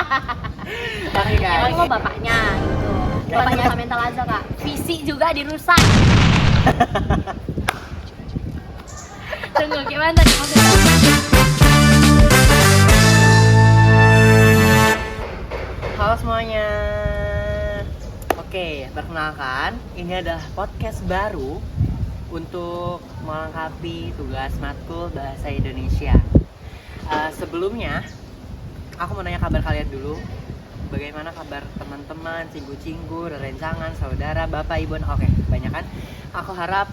Oke guys. Emang lo bapaknya gitu. Bapaknya mental aja kak. Visi juga dirusak. Tunggu gimana tadi maksudnya? Halo semuanya. Oke, perkenalkan, ini adalah podcast baru untuk melengkapi tugas matkul bahasa Indonesia. Sebelumnya, aku mau nanya kabar kalian dulu. Bagaimana kabar teman-teman, cinggu-cinggu, rerencangan, saudara, bapak, ibu? Oke, banyak kan? Aku harap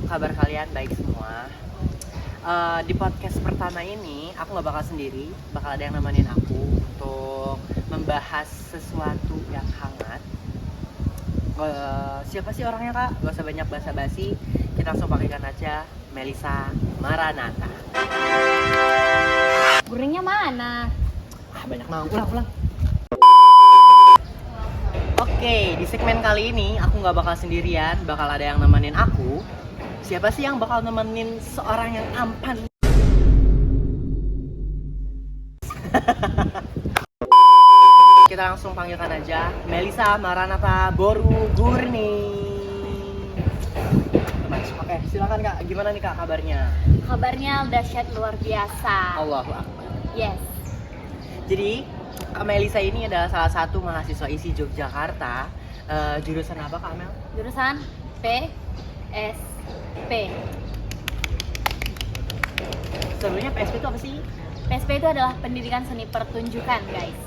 kabar kalian baik semua. Di podcast pertama ini, aku gak bakal sendiri, bakal ada yang nemenin aku untuk membahas sesuatu yang hangat. Siapa sih orangnya kak? Gak usah banyak basa-basi, kita langsung pakaikan aja. Melisa Maranata. Guringnya mana? Banyak mau, pulang. Oke, di segmen kali ini aku gak bakal sendirian, bakal ada yang nemenin aku. Siapa sih yang bakal nemenin seorang yang ampan? Kita langsung panggilkan aja Melisa Maranata Boru Gurni. Oke, silakan kak. Gimana nih kak kabarnya? Kabarnya dahsyat luar biasa. Allahu Akbar. Yes. Jadi Kak Melisa ini adalah salah satu mahasiswa ISI Yogyakarta. Jurusan apa kak Mel? Jurusan PSP. Sebenarnya PSP itu apa sih? PSP itu adalah pendidikan seni pertunjukan, guys.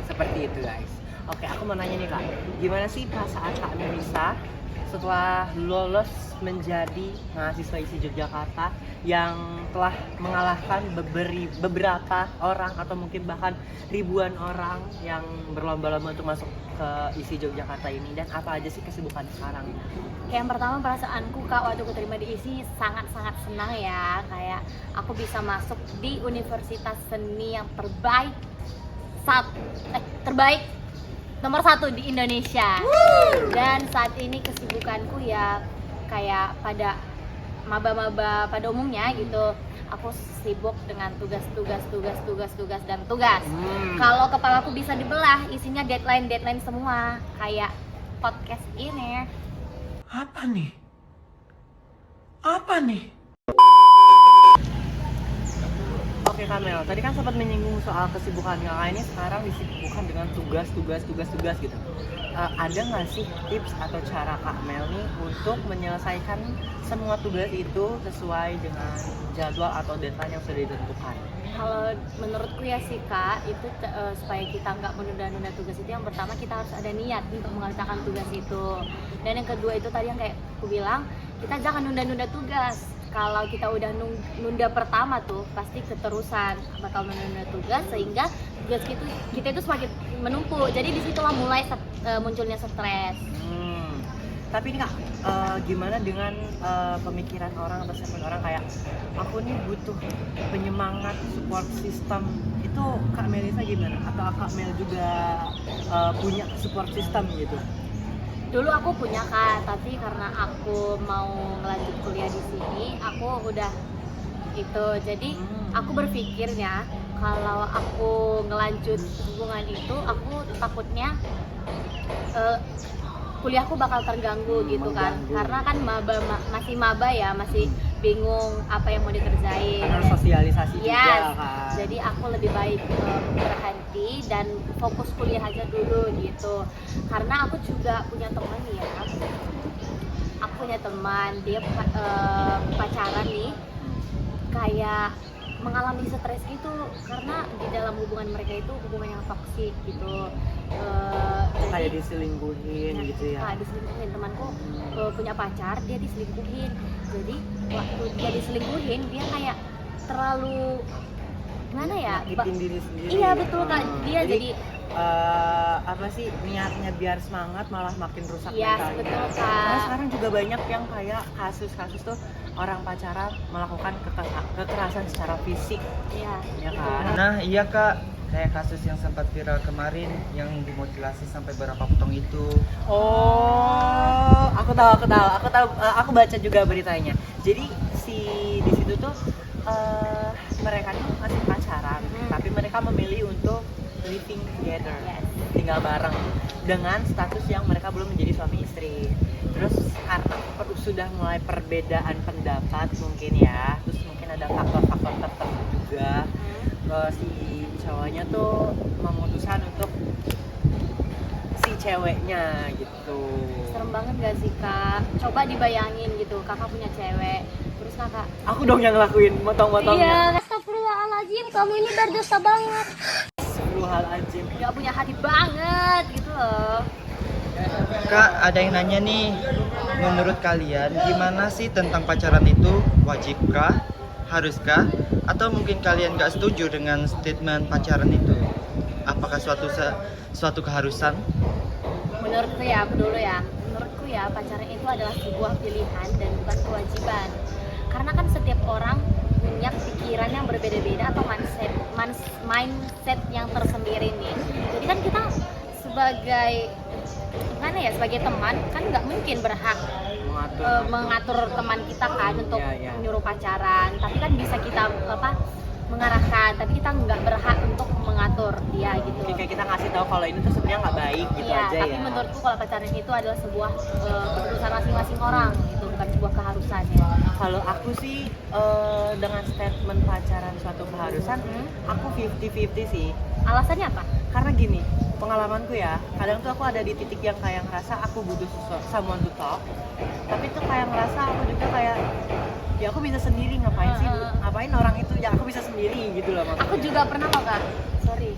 Seperti itu guys. Oke, aku mau nanya nih kak, gimana sih perasaan kak Melisa setelah lolos menjadi mahasiswa ISI Yogyakarta yang telah mengalahkan beberapa orang atau mungkin bahkan ribuan orang yang berlomba-lomba untuk masuk ke ISI Yogyakarta ini, dan apa aja sih kesibukan sekarang? Kayak yang pertama perasaanku kak waktu aku terima di ISI sangat-sangat senang ya. Kayak aku bisa masuk di universitas seni yang terbaik nomor 1 di Indonesia. Dan saat ini kesibukanku ya kayak pada maba-maba pada umumnya gitu. Aku sibuk dengan tugas. Kalau kepalaku bisa dibelah, isinya deadline semua. Kayak podcast ini. Apa nih? Oke Kamel, tadi kan sempat menyinggung soal kesibukan kakak ini sekarang disibukkan dengan tugas gitu. Ada nggak sih tips atau cara Kak Mel nih untuk menyelesaikan semua tugas itu sesuai dengan jadwal atau deadline yang sudah ditentukan? Kalau menurutku ya sih kak, itu supaya kita nggak menunda-nunda tugas itu, yang pertama kita harus ada niat untuk mengerjakan tugas itu. Dan yang kedua itu tadi yang kayak aku bilang, kita jangan nunda-nunda tugas. Kalau kita udah nunda pertama tuh pasti keterusan bakal menunda tugas, sehingga tugas kita itu semakin menumpuk. Jadi disitulah mulai munculnya stres. Tapi ini kak, gimana dengan pemikiran orang atau statement orang kayak aku nih butuh penyemangat, support system, itu Kak Melisa gimana? Atau Kak Mel juga punya support system gitu? Dulu aku punya kak, tapi karena aku mau melanjut kuliah di sini, aku udah itu. Jadi aku berpikirnya kalau aku ngelanjut hubungan itu, aku takutnya kuliahku bakal terganggu gitu kan. Karena kan masih maba ya, masih bingung apa yang mau dikerjain. Harus sosialisasi Yes. juga kan. Jadi aku lebih baik berhenti dan fokus kuliah aja dulu gitu. Karena aku juga punya teman ya. Aku punya teman, dia pacaran nih, kayak mengalami stres gitu karena di dalam hubungan mereka itu hubungan yang toksik gitu. Kayak diselingkuhin gitu ya. Diselingkuhin. Temanku punya pacar, dia diselingkuhin. Jadi waktu dia diselingkuhin, dia kayak terlalu gimana ya? Nyakitin diri sendiri. Iya betul kak. Dia jadi apa sih niatnya biar semangat malah makin rusak iya mentalnya. betul Karena kak. sekarang juga banyak yang kayak kasus-kasus tuh orang pacaran melakukan kekerasan secara fisik, Iya. ya kan? Nah iya kak, kayak kasus yang sempat viral kemarin yang dimutilasi sampai berapa potong itu. Oh, aku tahu, aku baca juga beritanya. Jadi di situ tuh mereka tuh masih pacaran, tapi mereka memilih untuk living together, Yes. tinggal bareng dengan status yang mereka belum menjadi suami istri. Terus karena sudah mulai perbedaan pendapat mungkin ya, terus mungkin ada faktor-faktor tertentu juga, si cowoknya tuh memutuskan untuk si ceweknya gitu. Serem banget gak sih kak? Coba dibayangin gitu, kakak punya cewek, terus kakak Aku dong yang ngelakuin motong-motongnya. iya, astagfirullahaladzim, kamu ini berdosa banget, Astagfirullahaladzim. gak punya hati banget gitu loh. Kak, ada yang nanya nih. Menurut kalian gimana sih tentang pacaran itu? Wajibkah? Haruskah? Atau mungkin kalian gak setuju dengan statement pacaran itu? Apakah suatu keharusan? Menurutku ya, aku dulu ya, menurutku ya pacaran itu adalah sebuah pilihan dan bukan kewajiban. Karena kan setiap orang punya pikiran yang berbeda-beda atau mindset yang tersendiri nih. Jadi kan kita sebagai gimana ya, sebagai teman kan nggak mungkin berhak mengatur teman kita kan untuk Ya. menyuruh pacaran. Tapi kan bisa kita mengarahkan, tapi kita nggak berhak untuk mengatur dia gitu. Kayak kita ngasih tahu kalau ini tuh sebenarnya nggak baik gitu Iya, aja tapi ya. menurutku kalau pacaran itu adalah sebuah keputusan masing-masing orang, itu bukan sebuah keharusan ya. Kalau aku sih dengan statement pacaran suatu keharusan, aku 50-50 sih. Alasannya apa? Karena gini, pengalamanku ya, kadang tuh aku ada di titik yang kayak ngerasa aku butuh someone to talk, tapi tuh kayak ngerasa aku juga kayak ya aku bisa sendiri, ngapain sih, ngapain orang itu, ya aku bisa sendiri gitu loh maksudnya. Aku juga pernah kok kak, sorry,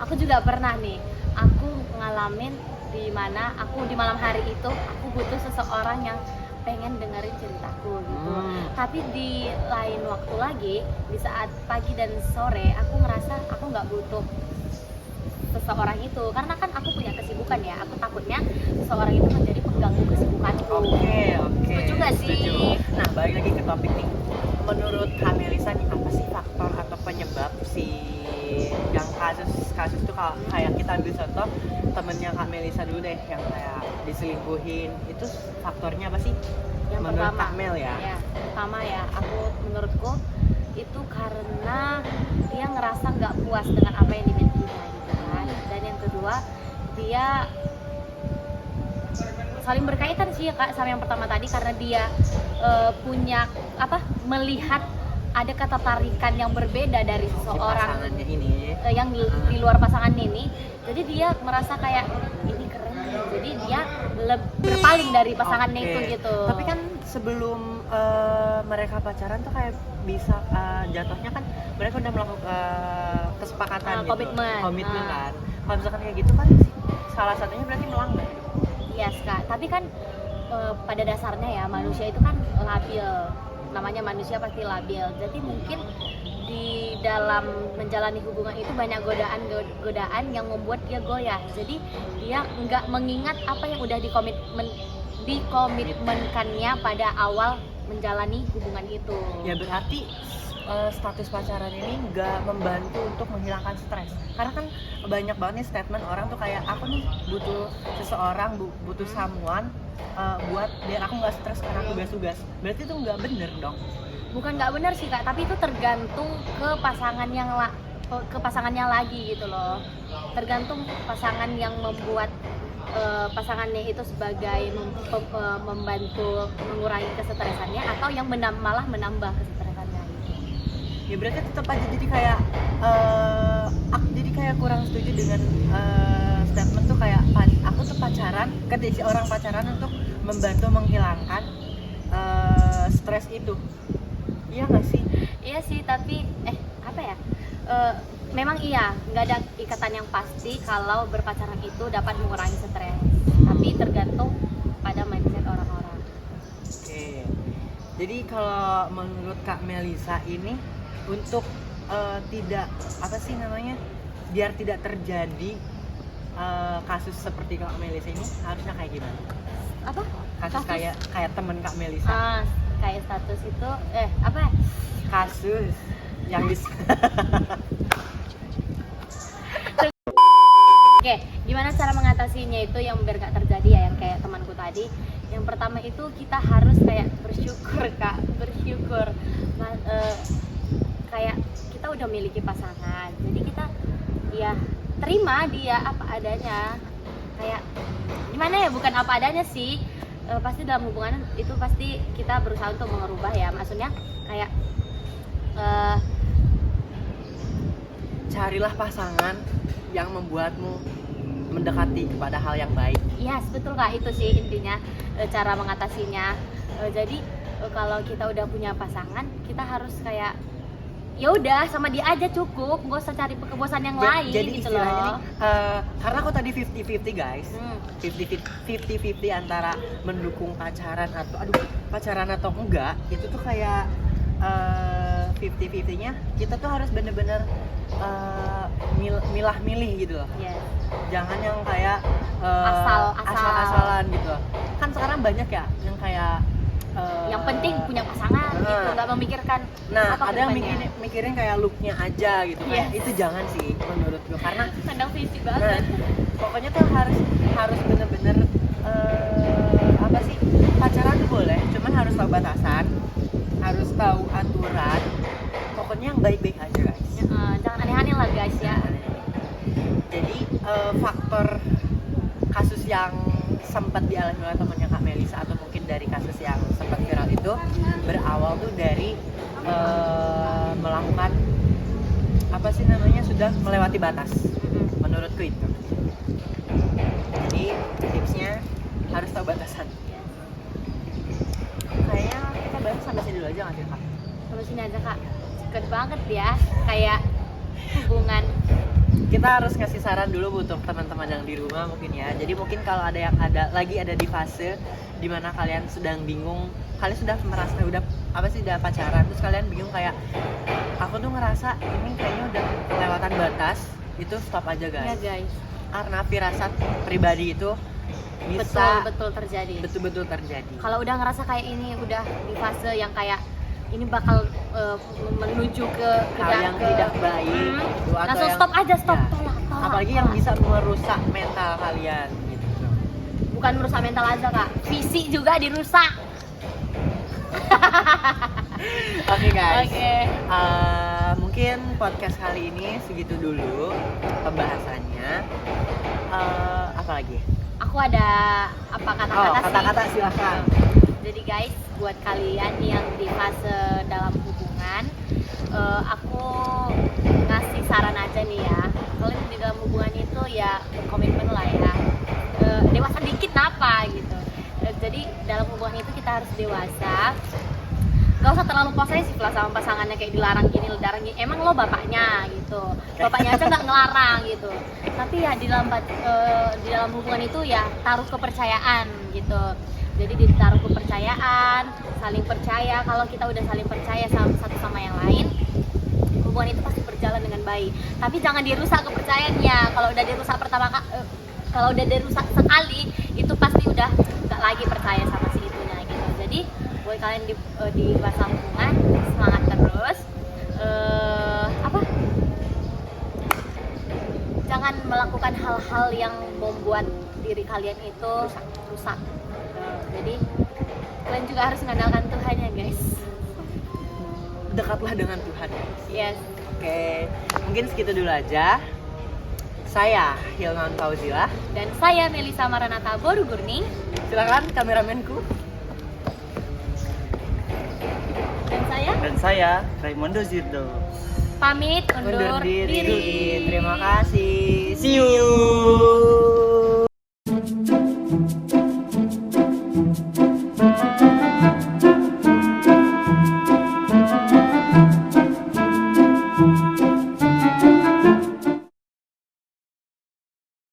aku juga pernah nih, aku ngalamin di mana aku di malam hari itu aku butuh seseorang yang pengen dengerin ceritaku gitu. Tapi di lain waktu lagi, di saat pagi dan sore aku ngerasa aku nggak butuh seseorang itu, karena kan aku punya kesibukan ya, aku takutnya seseorang itu menjadi pengganggu kesibukanku. Oke. Setuju nggak sih? Setuju. Nah, balik lagi ke topik nih. Menurut Kak Melisa nih, apa sih faktor atau penyebab si yang kasus tuh kayak kita ambil contoh temennya Kak Melisa dulu deh, yang kayak diselingkuhin, itu faktornya apa sih? Yang Menurut pertama, Kak Mel ya? pertama ya, menurutku itu karena dia ngerasa nggak puas dengan apa yang dimilikinya gitu kan. Dan yang kedua, dia saling berkaitan sih ya kak sama yang pertama tadi, karena dia punya melihat ada ketertarikan yang berbeda dari Si seseorang pasangannya ini. yang di luar pasangan ini. Jadi dia merasa kayak ini keren, jadi dia berpaling dari pasangannya Oke. itu gitu. Tapi kan sebelum mereka pacaran tuh kayak bisa jatuhnya kan mereka udah melakukan kesepakatan gitu, komitmen kan. Kalau misalkan kayak gitu kan salah satunya berarti melanggar. Iya kak, tapi kan pada dasarnya ya manusia itu kan labil, namanya manusia pasti labil. Jadi mungkin di dalam menjalani hubungan itu banyak godaan yang membuat dia goyah. Jadi dia nggak mengingat apa yang udah dikomitmenkannya pada awal menjalani hubungan itu. Ya berarti status pacaran ini nggak membantu untuk menghilangkan stres. Karena kan banyak banget nih statement orang tuh kayak aku nih butuh seseorang, butuh someone buat biar aku nggak stres karena tugas-tugas. Berarti itu nggak bener dong. Bukan nggak benar sih kak, tapi itu tergantung ke pasangannya lagi gitu loh. Tergantung pasangan yang membuat pasangannya itu sebagai membantu mengurangi kesetresannya, atau yang malah menambah kesetresannya gitu. Ya berarti tetap aja jadi kayak aku jadi kayak kurang setuju dengan statement tuh kayak aku tuh pacaran, ketika orang pacaran untuk membantu menghilangkan stres itu. Iya nggak sih? Iya sih, tapi memang iya, nggak ada ikatan yang pasti kalau berpacaran itu dapat mengurangi stres. Tapi tergantung pada mindset orang-orang. Oke. Jadi kalau menurut Kak Melisa ini untuk tidak biar tidak terjadi kasus seperti Kak Melisa ini harusnya kayak gimana? Apa? Kasus kayak temen Kak Melisa. Kayak status itu Kasus yang Oke, gimana cara mengatasinya itu yang biar gak terjadi ya, yang kayak temanku tadi. Yang pertama itu kita harus kayak bersyukur kak, kayak kita udah memiliki pasangan, jadi kita ya terima dia apa adanya. Kayak gimana ya, bukan apa adanya sih. Pasti dalam hubungan itu pasti kita berusaha untuk mengubah ya. Maksudnya kayak Carilah pasangan yang membuatmu mendekati kepada hal yang baik. yes, betul Kak, itu sih intinya cara mengatasinya. Jadi kalau kita udah punya pasangan, kita harus kayak ya udah sama dia aja cukup, nggak usah cari kebosan yang lain Jadi gitu istilahnya loh. nih, karena aku tadi 50-50 guys. 50-50 antara mendukung pacaran atau enggak, itu tuh kayak 50-50-nya kita tuh harus bener-bener milah-milih gitu loh. Yes. Jangan yang kayak asal-asalan gitu loh. Kan sekarang banyak ya yang kayak Yang penting punya pasangan gitu, nggak memikirkan nah apa ada yang kedepannya. mikirin kayak looknya aja gitu kan. Yes. Itu jangan sih menurut gue, karena Kadang visi nah, banget. pokoknya tuh harus bener-bener apa sih, pacaran tuh boleh, cuman harus tahu batasan, harus tahu aturan, pokoknya yang baik-baik aja guys. Jangan aneh-aneh lah guys ya. Jadi faktor kasus yang sempat dialami oleh temannya Kak Melisa atau mungkin dari kasus yang sempat viral itu berawal tuh dari melakukan apa sih namanya, sudah melewati batas. Menurutku itu. Jadi tipsnya harus tahu batasan. Kayaknya kita bahas sampai sini dulu aja nggak sih Kak? Sampai sini aja Kak, cepet banget ya kayak hubungan. Kita harus ngasih saran dulu untuk teman-teman yang di rumah mungkin ya. Jadi mungkin kalau ada yang lagi ada di fase dimana kalian sedang bingung, kalian sudah merasa udah pacaran, terus kalian bingung kayak aku tuh ngerasa ini kayaknya udah kelewatan batas, itu stop aja Ya guys. guys, Karena firasat pribadi itu bisa betul terjadi. betul-betul terjadi. Kalau udah ngerasa kayak ini udah di fase yang kayak ini bakal menuju ke Hal yang tidak baik gitu, atau langsung yang- stop aja, stop, ya. tolak. Apalagi yang bisa merusak mental kalian gitu. Bukan merusak mental aja Kak, fisik juga dirusak. Oke guys. Oke. Mungkin podcast kali ini segitu dulu pembahasannya. Apa lagi? Aku ada apa kata-kata sih. Kata-kata silahkan. Jadi guys, buat kalian yang di fase dalam hubungan, aku ngasih saran aja nih ya. Kalian di dalam hubungan itu ya berkomitmen lah ya. Dewasa dikit apa gitu. Jadi dalam hubungan itu kita harus dewasa. Gak usah terlalu posesif lah sama pasangannya, kayak dilarang gini, dilarang gini. Emang lo bapaknya gitu. Bapaknya aja nggak ngelarang gitu. Tapi ya di dalam hubungan itu ya taruh kepercayaan gitu. Jadi ditaruh kepercayaan, saling percaya. Kalau kita udah saling percaya satu sama yang lain, hubungan itu pasti berjalan dengan baik. Tapi jangan dirusak kepercayaannya. Kalau udah dirusak sekali, itu pasti udah nggak lagi percaya sama si itunya gitu. Jadi buat kalian di masa hubungan, semangat terus. Jangan melakukan hal-hal yang membuat diri kalian itu rusak. Jadi kalian juga harus mengandalkan Tuhan ya guys. Dekatlah dengan Tuhan. Yes. Oke, mungkin segitu dulu aja. Saya Hilman Fauzila. Dan saya Melisa Maranata Borugurning. Silakan kameramenku. Dan saya Raimundo Zirdo. Pamit undur diri. Terima kasih. See you.